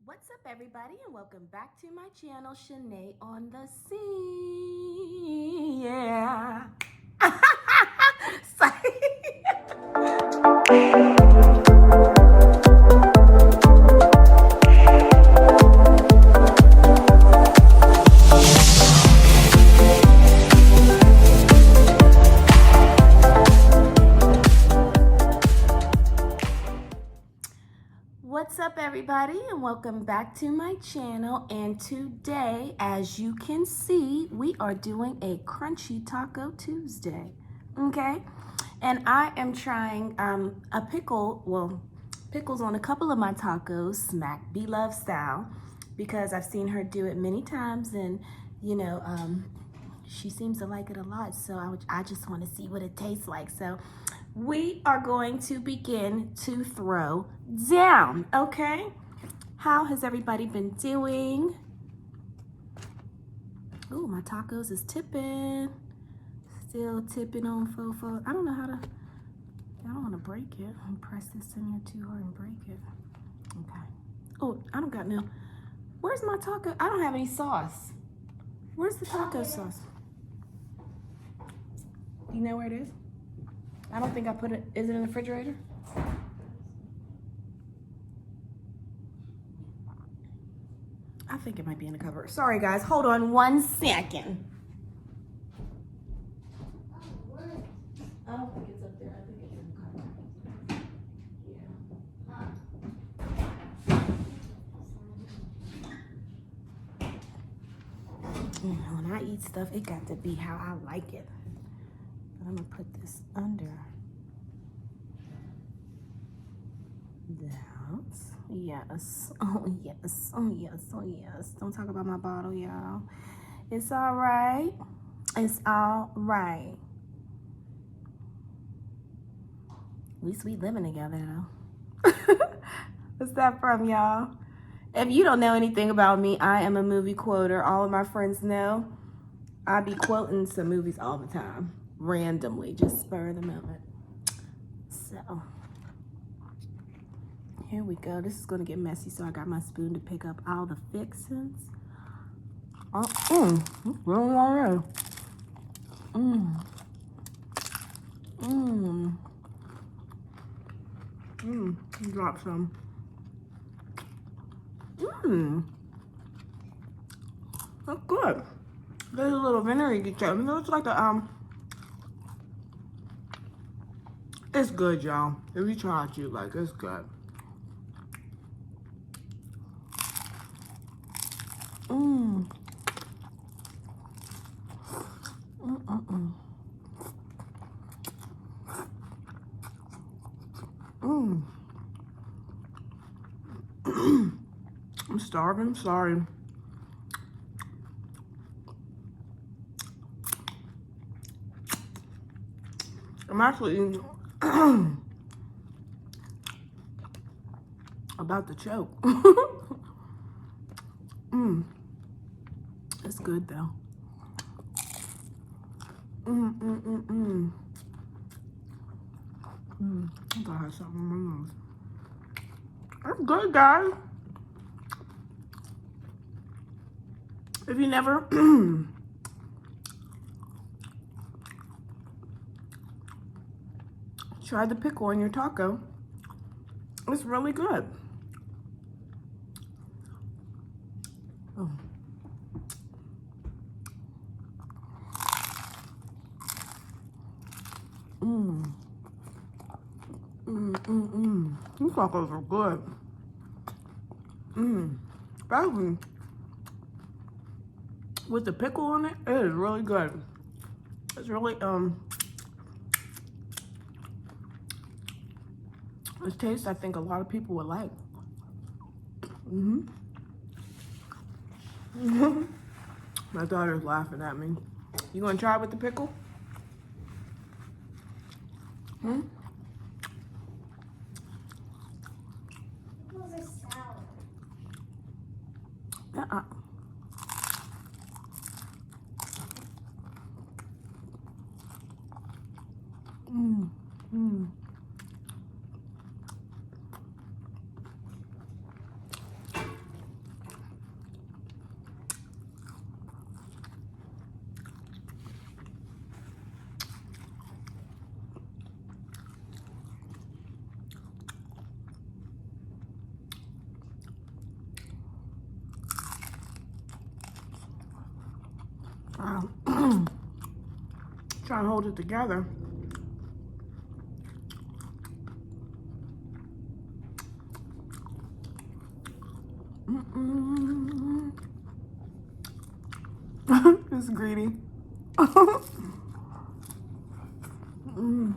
What's up, everybody, and welcome back to my channel, Shanae on the Scene. Yeah. Sorry. What's up, everybody, and welcome back to my channel. And today, as you can see, we are doing a crunchy Taco Tuesday. Okay, and I am trying a pickles on a couple of my tacos, smack B-Love style, because I've seen her do it many times, and she seems to like it a lot. So I just want to see what it tastes like. So we are going to begin to throw down, okay? How has everybody been doing? Ooh, my tacos is tipping. Still tipping on fofo. I don't know how to, I don't want to break it. Press this in here too hard and break it. Okay. Oh, I don't got no, where's my taco? I don't have any sauce. Where's the taco sauce? You know where it is? I don't think I put it, is it in the refrigerator? I think it might be in the cupboard. Sorry guys, hold on 1 second. I don't think it's up there, I think it's in the cupboard. Yeah. When I eat stuff, it got to be how I like it. I'm gonna put this under. That. Yes. Oh yes. Oh yes. Oh yes. Don't talk about my bottle, y'all. It's all right. It's all right. At least we living together though. What's that from, y'all? If you don't know anything about me, I am a movie quoter. All of my friends know. I be quoting some movies all the time. Randomly, just spur of the moment. So here we go. This is gonna get messy, so I got my spoon to pick up all the fixings. Really already. Drop some. That's good. There's a little vinegary to it. It looks like a it's good, y'all. If you try it, you like it's good. I'm starving, sorry. I'm actually eating about to choke. It's good though. I thought I had something on my nose. That's good, guys. If you never tried the pickle in your taco, it's really good. Oh. These tacos are good. Especially with the pickle on it, it is really good. It's really, this taste I think a lot of people would like. My daughter's laughing at me. You gonna try it with the pickle? Pickles are sour. Try and hold it together. It's greedy. You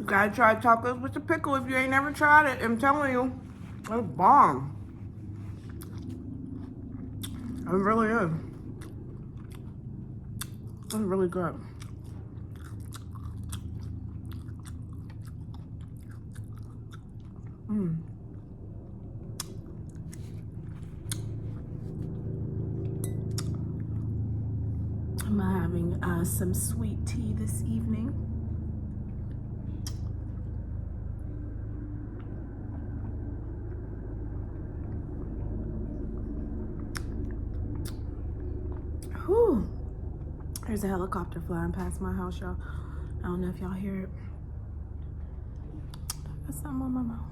gotta try tacos with the pickle if you ain't never tried it. I'm telling you, it's bomb. It really is. It's really good. I'm having some sweet tea this evening. Whew. There's a helicopter flying past my house, y'all. I don't know if y'all hear it. That's something on my mouth.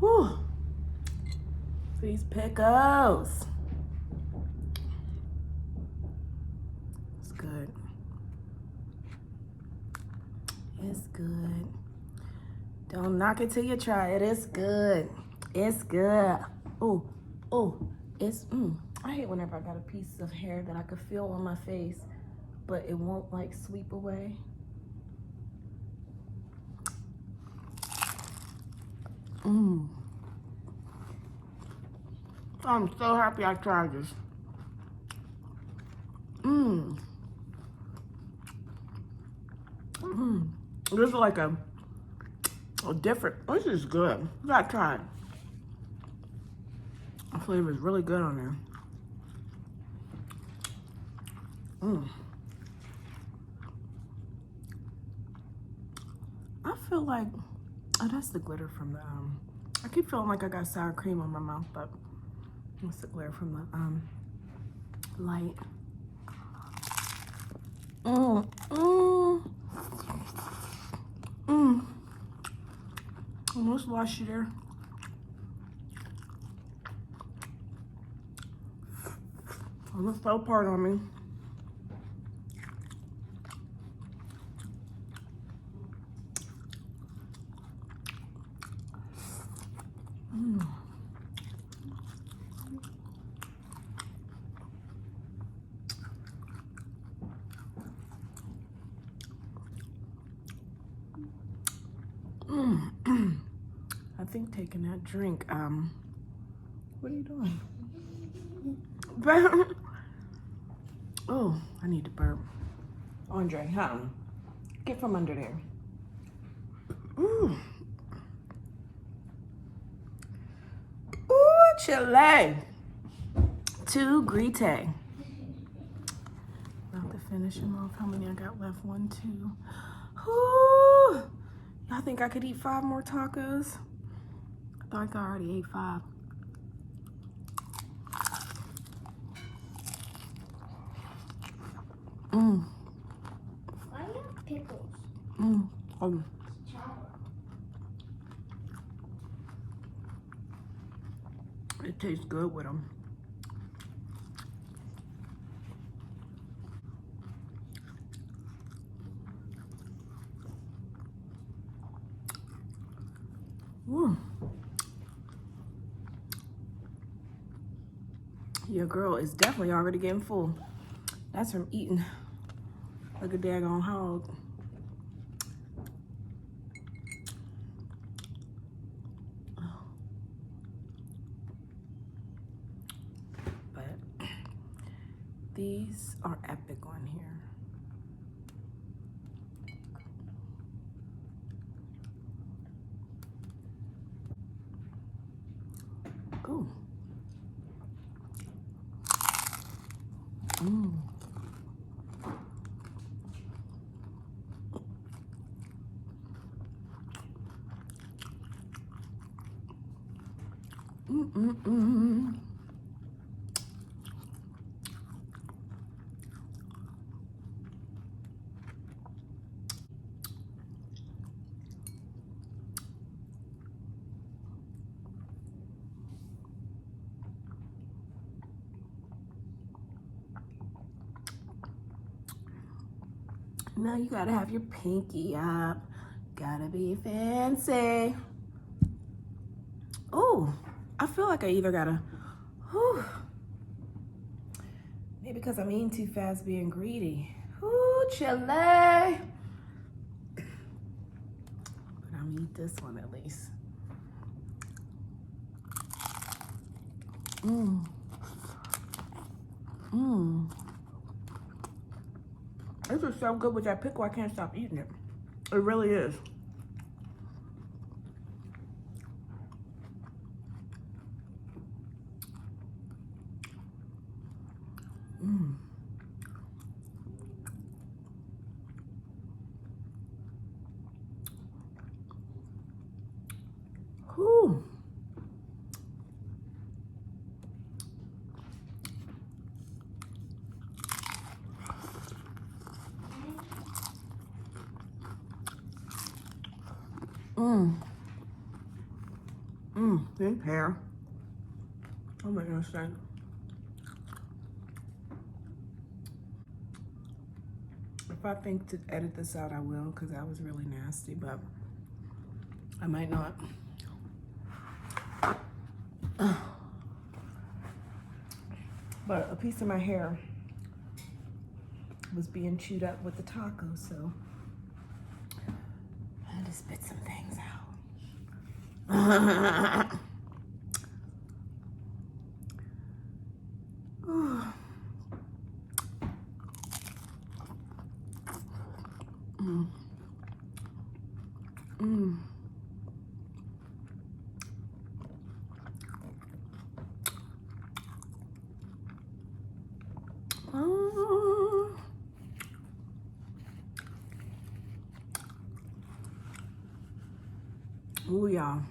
Whew. These pickles. It's good. It's good. Don't knock it till you try it. It's good. It's good. Oh, oh, it's, I hate whenever I got a piece of hair that I could feel on my face, but it won't like sweep away. I'm so happy I tried this. This is like a different, this is good. You gotta try it. The flavor is really good on there. I feel like, oh, that's the glitter from the, I keep feeling like I got sour cream on my mouth, but it's the glitter from the, light. Almost lost you there. Almost fell apart on me. I think taking that drink, what are you doing? Oh, I need to burp. Andre, get from under there. Ooh. Ooh, Chile. Two grite. About to finish them off. How many I got left? 1, 2. Ooh. Y'all think I could eat 5 more tacos? I thought I already ate 5. Why do you have pickles? It tastes good with them. Your girl is definitely already getting full. That's from eating like a daggone hog. But these are epic on here. Ooh. know you gotta have your pinky up. Gotta be fancy. Oh, I feel like I either gotta, whew, maybe because I'm eating too fast being greedy. Ooh, chile. But I'm gonna eat this one at least. Mmm. Mmm. This is so good with that pickle, I can't stop eating it. It really is. Mmm. Whew. Mmm. Mmm. Pink hair. Oh my gosh, dang. If I think to edit this out, I will, because that was really nasty, but I might not. But a piece of my hair was being chewed up with the taco, so I had to spit some things out. Mm. Mm. Oh, y'all.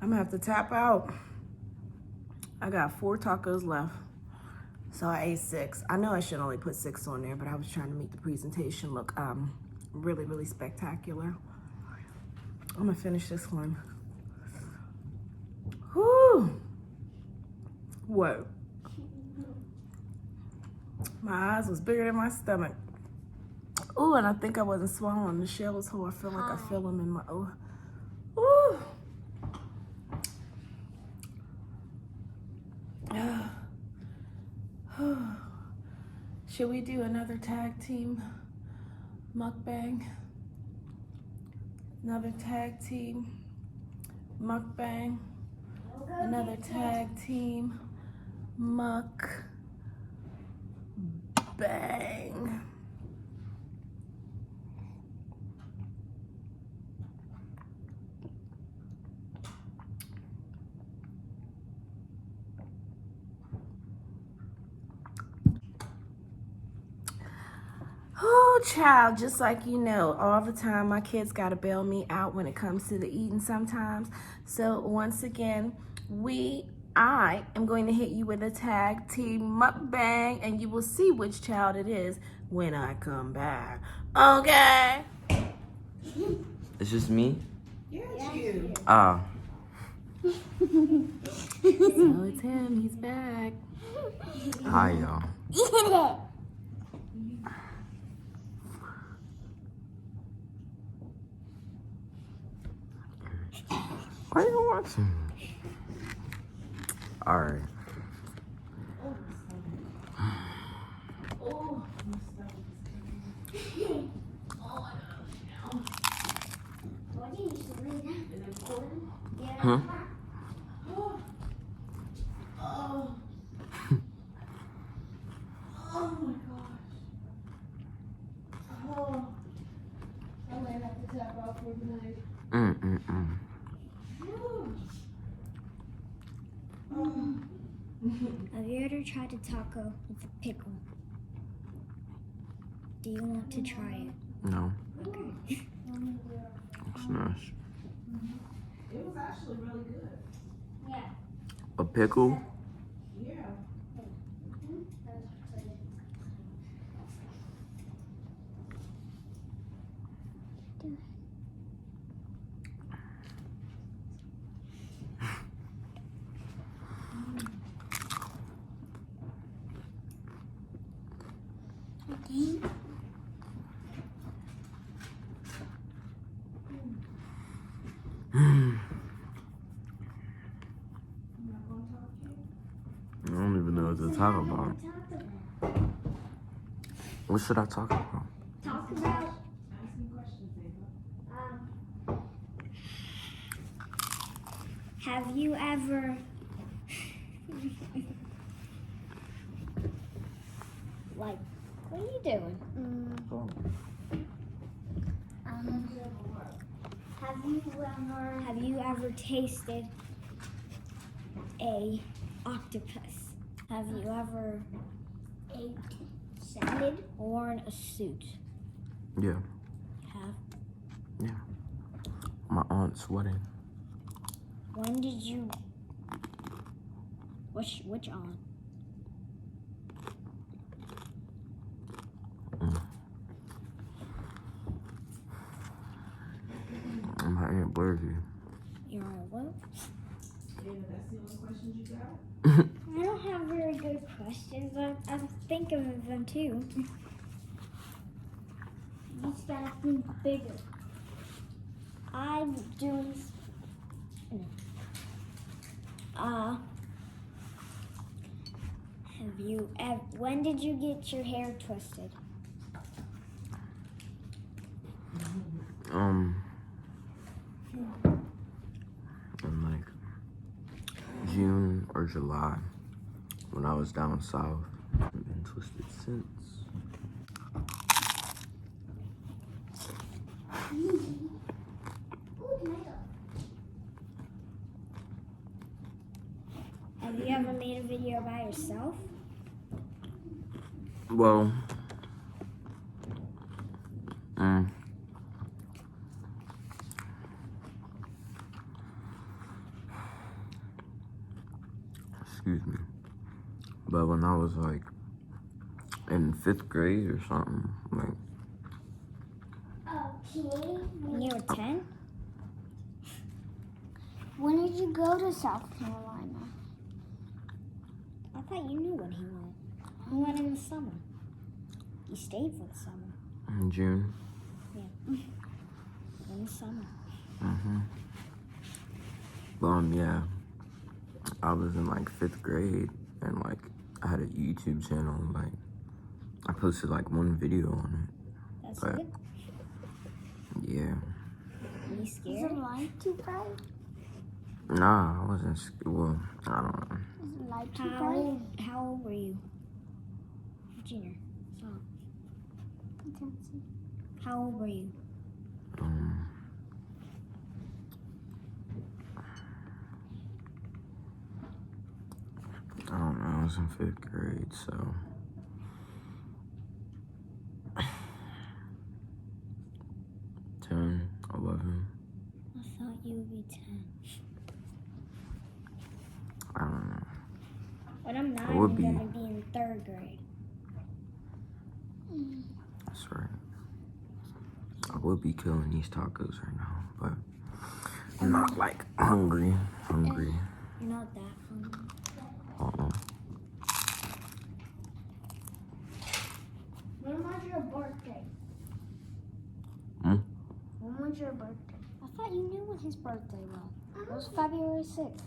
I'm gonna have to tap out. I got 4 tacos left. So I ate 6. I know I should only put 6 on there, but I was trying to make the presentation look really, really spectacular. I'm gonna finish this one. Whew. What? My eyes was bigger than my stomach. Ooh, and I think I wasn't swallowing the shells whole. I feel like I feel them in my, oh. Ooh. Should we do another tag team mukbang? Another tag team mukbang. Another tag team mukbang. Oh, child, just like you know, all the time my kids got to bail me out when it comes to the eating sometimes. So once again, I am going to hit you with a tag team mukbang, and you will see which child it is when I come back. Okay? It's just me? Yeah, it's you. Ah. So it's him, he's back. Hi, y'all. Why are you watching? Alright. Oh, my stomach is killing me. Oh my gosh. Why did you just lay down? Is it recording? Yeah. Huh? Oh. Oh. Oh my gosh. Oh. I might have to tap out for tonight. Have you ever tried a taco with a pickle? Do you want to try it? No. Okay. It's nice. It was actually really good. Yeah. A pickle? Yeah. I don't even know what to talk about. What should I talk about? Talk about have you ever like what are you doing? Have you ever tasted a octopus? Have you ever ate salad? Worn a suit? Yeah. Have. Yeah. My aunt's wedding. When did you? Which aunt? My Aunt Blurvy. Your aunt what? David, that's the only questions you got? I don't have very good questions. I'm thinking of them too. You just gotta think bigger. I'm doing. Have you ever? When did you get your hair twisted? In like June or July, when I was down south. I've been twisted since. Have you ever made a video by yourself? Well, excuse me. But when I was like in 5th grade or something, like When you were 10? When did you go to South Carolina? I thought you knew when he went. He went in the summer. He stayed for the summer. in June. Yeah. In the summer. Yeah. I was in like 5th grade and like I had a YouTube channel. Like I posted like one video on it. That's But good. yeah. Were you Is scared? it light too bright? Nah, I wasn't scared. Well, I don't know. Is it light too bright? How old were you? Junior. Stop. I can't see. How old were you? I don't know. I was in 5th grade, so 10, 11. I thought you would be 10. I don't know. But I'm not I would even be. gonna be in 3rd grade. That's right. I would be killing these tacos right now, but I'm not like hungry. You're not that hungry. When was your birthday? Hmm? When was your birthday? I thought you knew when his birthday was. It was February 6th.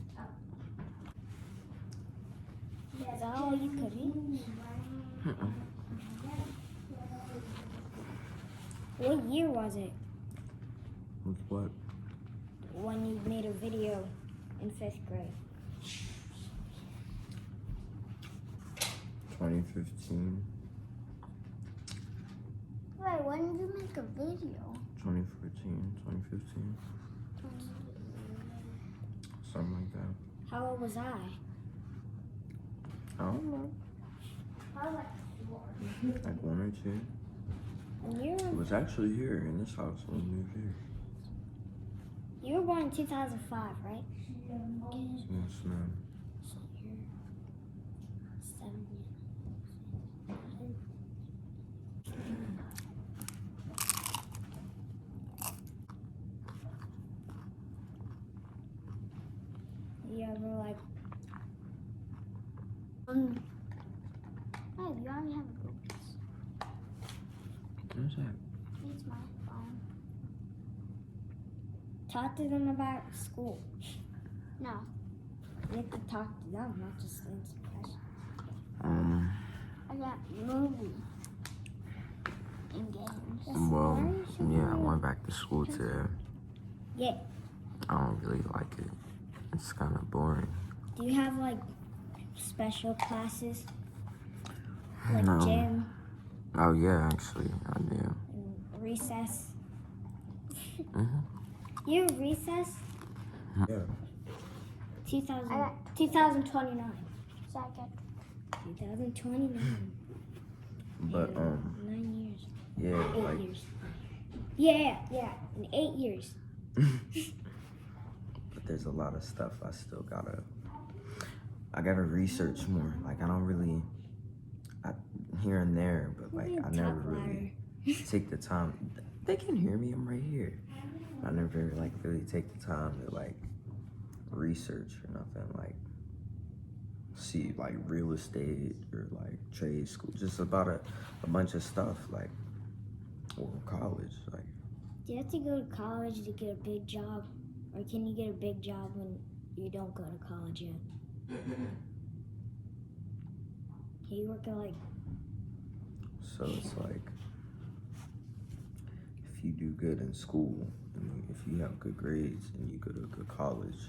Is that all you could eat? What year was it With what? when you made a video in 5th grade? 2015, Wait, when did you make a video? 2014, 2015. Something like that. How old was I? I don't know. Like 1 or 2. And It was actually here in this house when we moved here. you were born in 2005, right? Yes, no. So you're 7 years. You ever like Hey, you already have a Google. Where's that? It's my phone. talk to them about school. No. You have to talk to them, not just answer questions. I got movie and games. Well, yeah, I went back to school today. Yeah. I don't really like it. It's kind of boring. Do you have like special classes? Like No. gym Oh yeah, actually, I do. and recess? Mhm. You have recess? Yeah. 2029. Second. 2029. But 9 years. yeah, 8 like years. Yeah, in 8 years. but there's a lot of stuff I gotta research more. Like I don't really, here and there, but like I never really take the time. They can hear me. I'm right here. I never like really take the time to like research or nothing. Like see like real estate or like trade school, just about a bunch of stuff like or college. Like Do you have to go to college to get a big job? Or can you get a big job when you don't go to college yet? Can you work at like... so it's like if you do good in school and if you have good grades and you go to a good college,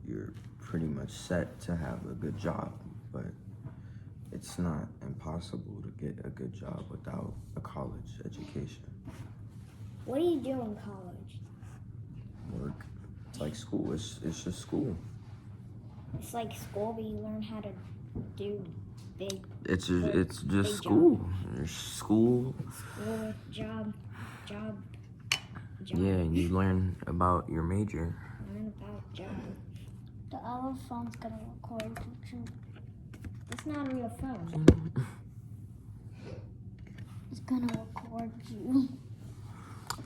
you're pretty much set to have a good job. But it's not impossible to get a good job without a college education. What do you do in college? Work. It's like school. It's just school. It's like school, but you learn how to do big It's Big just job. school. There's school. school, job. Yeah, and you learn about your major. Learn about job. The other phone's gonna record you too. It's not a real phone. It's gonna record you.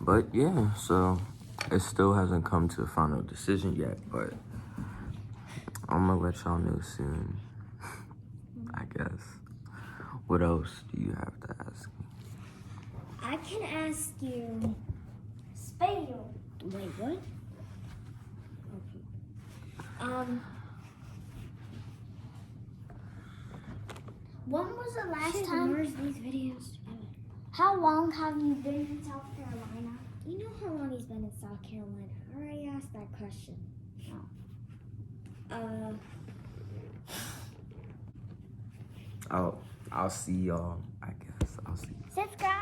But yeah, so it still hasn't come to a final decision yet, but I'm gonna let y'all know soon, I guess. What else do you have to ask me? I can ask you... Spatial. Wait, what? When was the last Should time? merge these videos together. How long have you been in South Carolina? You know how long he's been in South Carolina? I already asked that question. I'll see y'all, I guess. I'll see you. Subscribe.